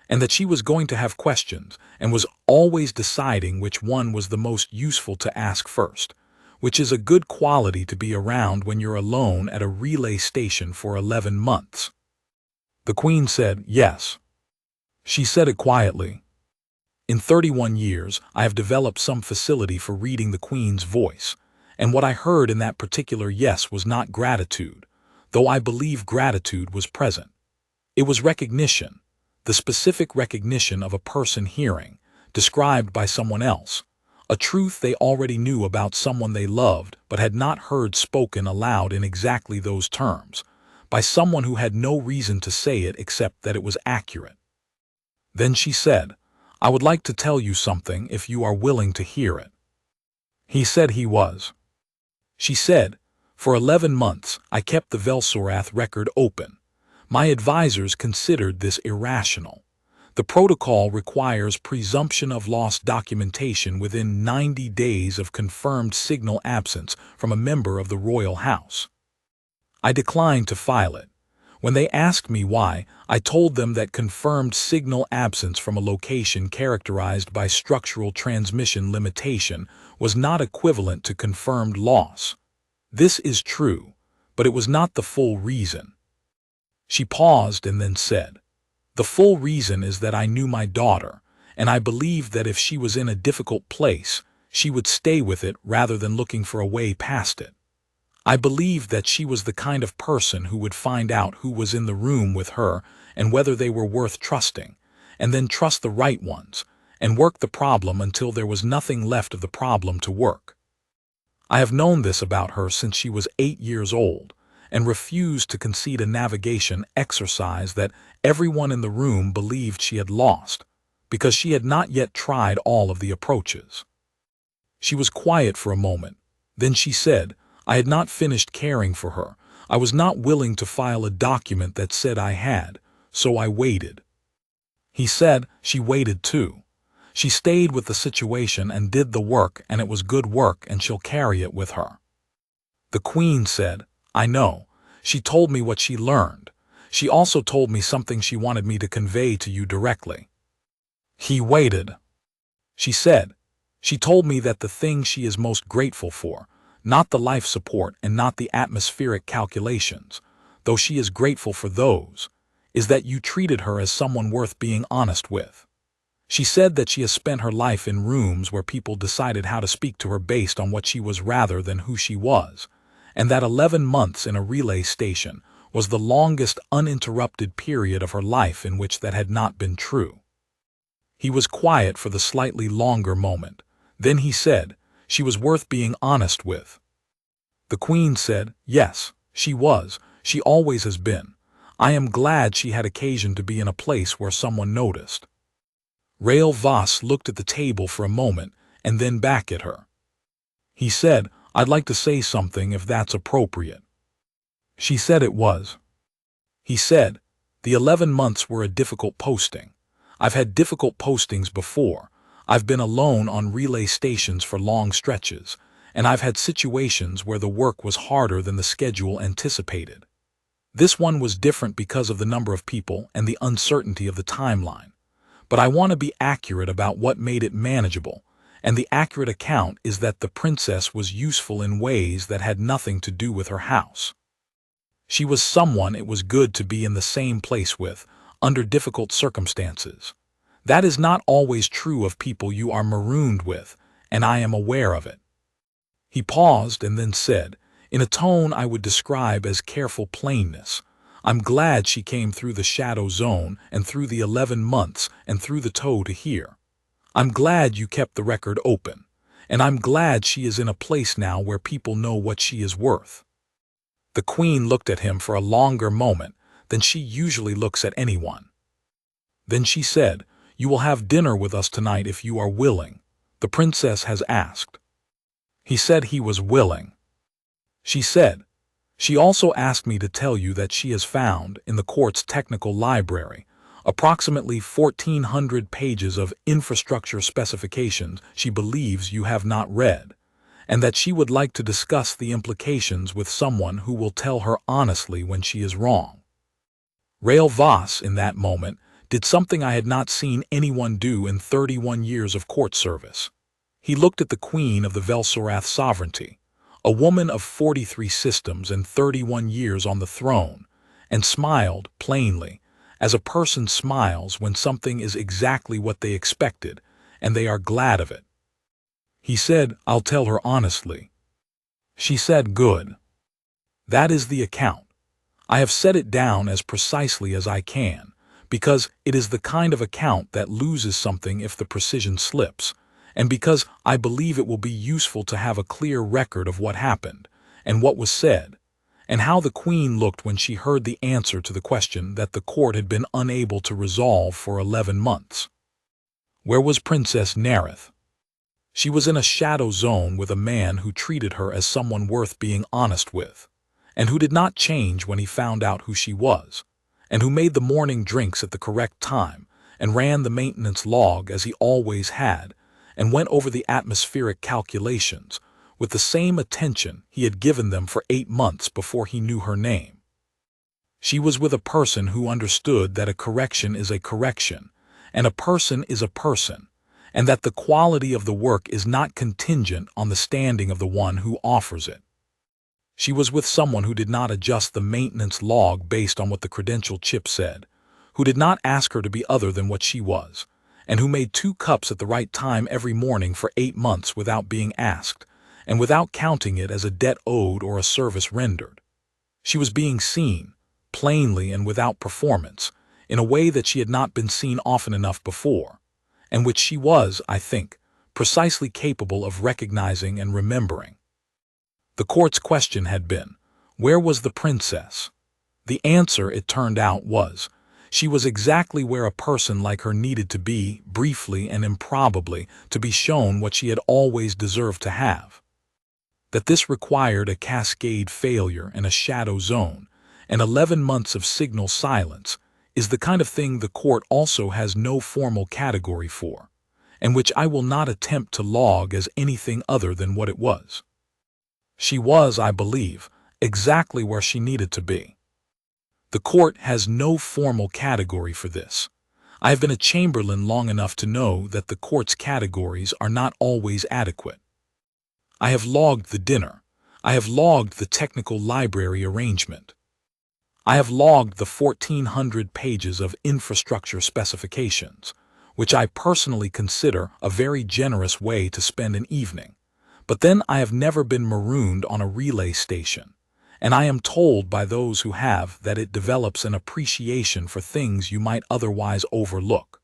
and that she was going to have questions and was always deciding which one was the most useful to ask first, which is a good quality to be around when you're alone at a relay station for 11 months. The queen said, "Yes." She said it quietly. In 31 years, I have developed some facility for reading the queen's voice, and what I heard in that particular yes was not gratitude, though I believe gratitude was present. It was recognition, the specific recognition of a person hearing, described by someone else, a truth they already knew about someone they loved but had not heard spoken aloud in exactly those terms, by someone who had no reason to say it except that it was accurate. Then she said, "I would like to tell you something if you are willing to hear it." He said he was. She said, "For 11 months I kept the Velsorath record open. My advisors considered this irrational. The protocol requires presumption of loss documentation within 90 days of confirmed signal absence from a member of the royal house. I declined to file it. When they asked me why, I told them that confirmed signal absence from a location characterized by structural transmission limitation was not equivalent to confirmed loss. This is true, but it was not the full reason." She paused and then said, "The full reason is that I knew my daughter, and I believed that if she was in a difficult place, she would stay with it rather than looking for a way past it. I believed that she was the kind of person who would find out who was in the room with her and whether they were worth trusting, and then trust the right ones, and work the problem until there was nothing left of the problem to work. I have known this about her since she was 8 years old, and refused to concede a navigation exercise that everyone in the room believed she had lost, because she had not yet tried all of the approaches." She was quiet for a moment. Then she said, "I had not finished caring for her. I was not willing to file a document that said I had, so I waited." He said she waited too. She stayed with the situation and did the work, and it was good work, and she'll carry it with her. The queen said, "I know. She told me what she learned. She also told me something she wanted me to convey to you directly." He waited. She said, "She told me that the thing she is most grateful for, not the life support and not the atmospheric calculations, though she is grateful for those, is that you treated her as someone worth being honest with. She said that she has spent her life in rooms where people decided how to speak to her based on what she was rather than who she was, and that 11 months in a relay station was the longest uninterrupted period of her life in which that had not been true." He was quiet for the slightly longer moment. Then he said, "She was worth being honest with." The queen said, "Yes, she was. She always has been. I am glad she had occasion to be in a place where someone noticed." Rael Voss looked at the table for a moment and then back at her. He said, "I'd like to say something if that's appropriate." She said it was. He said, "The 11 months were a difficult posting. I've had difficult postings before. I've been alone on relay stations for long stretches, and I've had situations where the work was harder than the schedule anticipated. This one was different because of the number of people and the uncertainty of the timeline. But I want to be accurate about what made it manageable, and the accurate account is that the princess was useful in ways that had nothing to do with her house. She was someone it was good to be in the same place with, under difficult circumstances. That is not always true of people you are marooned with, and I am aware of it." He paused and then said, in a tone I would describe as careful plainness. I'm glad she came through the shadow zone and through the 11 months and through the toe to here. I'm glad you kept the record open, and I'm glad she is in a place now where people know what she is worth. The queen looked at him for a longer moment than she usually looks at anyone. Then she said, "You will have dinner with us tonight if you are willing. The princess has asked." He said he was willing. She said, "She also asked me to tell you that she has found, in the court's technical library, approximately 1,400 pages of infrastructure specifications she believes you have not read, and that she would like to discuss the implications with someone who will tell her honestly when she is wrong." Rael Voss, in that moment, did something I had not seen anyone do in 31 years of court service. He looked at the queen of the Velsorath sovereignty, a woman of 43 systems and 31 years on the throne, and smiled plainly, as a person smiles when something is exactly what they expected, and they are glad of it. He said, "I'll tell her honestly." She said, "Good. That is the account. I have set it down as precisely as I can, because it is the kind of account that loses something if the precision slips, and because I believe it will be useful to have a clear record of what happened, and what was said, and how the queen looked when she heard the answer to the question that the court had been unable to resolve for 11 months. Where was Princess Naerith? She was in a shadow zone with a man who treated her as someone worth being honest with, and who did not change when he found out who she was, and who made the morning drinks at the correct time, and ran the maintenance log as he always had, and went over the atmospheric calculations with the same attention he had given them for 8 months before he knew her name. She was with a person who understood that a correction is a correction, and a person is a person, and that the quality of the work is not contingent on the standing of the one who offers it. She was with someone who did not adjust the maintenance log based on what the credential chip said, who did not ask her to be other than what she was, and who made 2 cups at the right time every morning for 8 months without being asked, and without counting it as a debt owed or a service rendered. She was being seen, plainly and without performance, in a way that she had not been seen often enough before, and which she was, I think, precisely capable of recognizing and remembering. The court's question had been, where was the princess? The answer, it turned out, was, she was exactly where a person like her needed to be, briefly and improbably, to be shown what she had always deserved to have. That this required a cascade failure and a shadow zone, and 11 months of signal silence, is the kind of thing the court also has no formal category for, and which I will not attempt to log as anything other than what it was. She was, I believe, exactly where she needed to be. The court has no formal category for this. I have been a chamberlain long enough to know that the court's categories are not always adequate. I have logged the dinner. I have logged the technical library arrangement. I have logged the 1,400 pages of infrastructure specifications, which I personally consider a very generous way to spend an evening. But then I have never been marooned on a relay station, and I am told by those who have that it develops an appreciation for things you might otherwise overlook.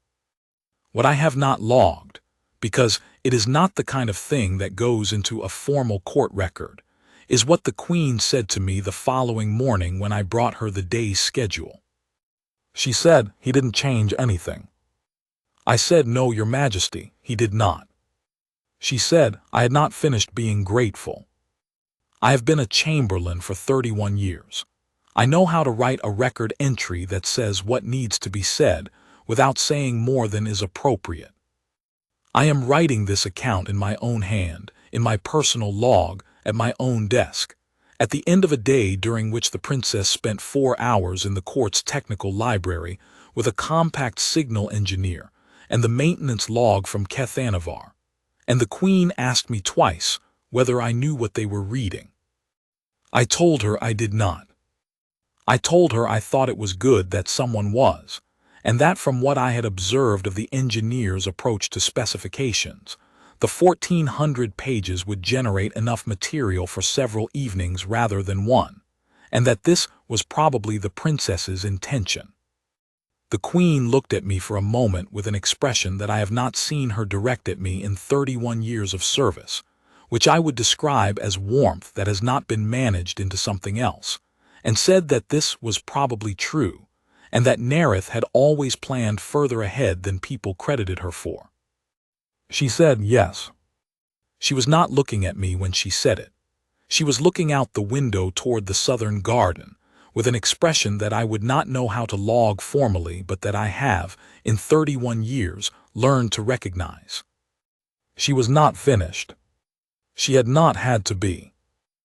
What I have not logged, because it is not the kind of thing that goes into a formal court record, is what the Queen said to me the following morning when I brought her the day's schedule. She said, "He didn't change anything." I said, "No, Your Majesty, he did not." She said, "I had not finished being grateful. I have been a chamberlain for 31 years. I know how to write a record entry that says what needs to be said without saying more than is appropriate. I am writing this account in my own hand, in my personal log, at my own desk, at the end of a day during which the princess spent 4 hours in the court's technical library with a compact signal engineer and the maintenance log from Kethanavar, and the Queen asked me twice whether I knew what they were reading. I told her I did not. I told her I thought it was good that someone was, and that from what I had observed of the engineer's approach to specifications, The 1,400 pages would generate enough material for several evenings rather than one, and that this was probably the princess's intention. The queen looked at me for a moment with an expression that I have not seen her direct at me in 31 years of service, which I would describe as warmth that has not been managed into something else, and said that this was probably true, and that Naerith had always planned further ahead than people credited her for. She said yes. She was not looking at me when she said it. She was looking out the window toward the southern garden, with an expression that I would not know how to log formally, but that I have, in 31 years, learned to recognize. She was not finished. She had not had to be.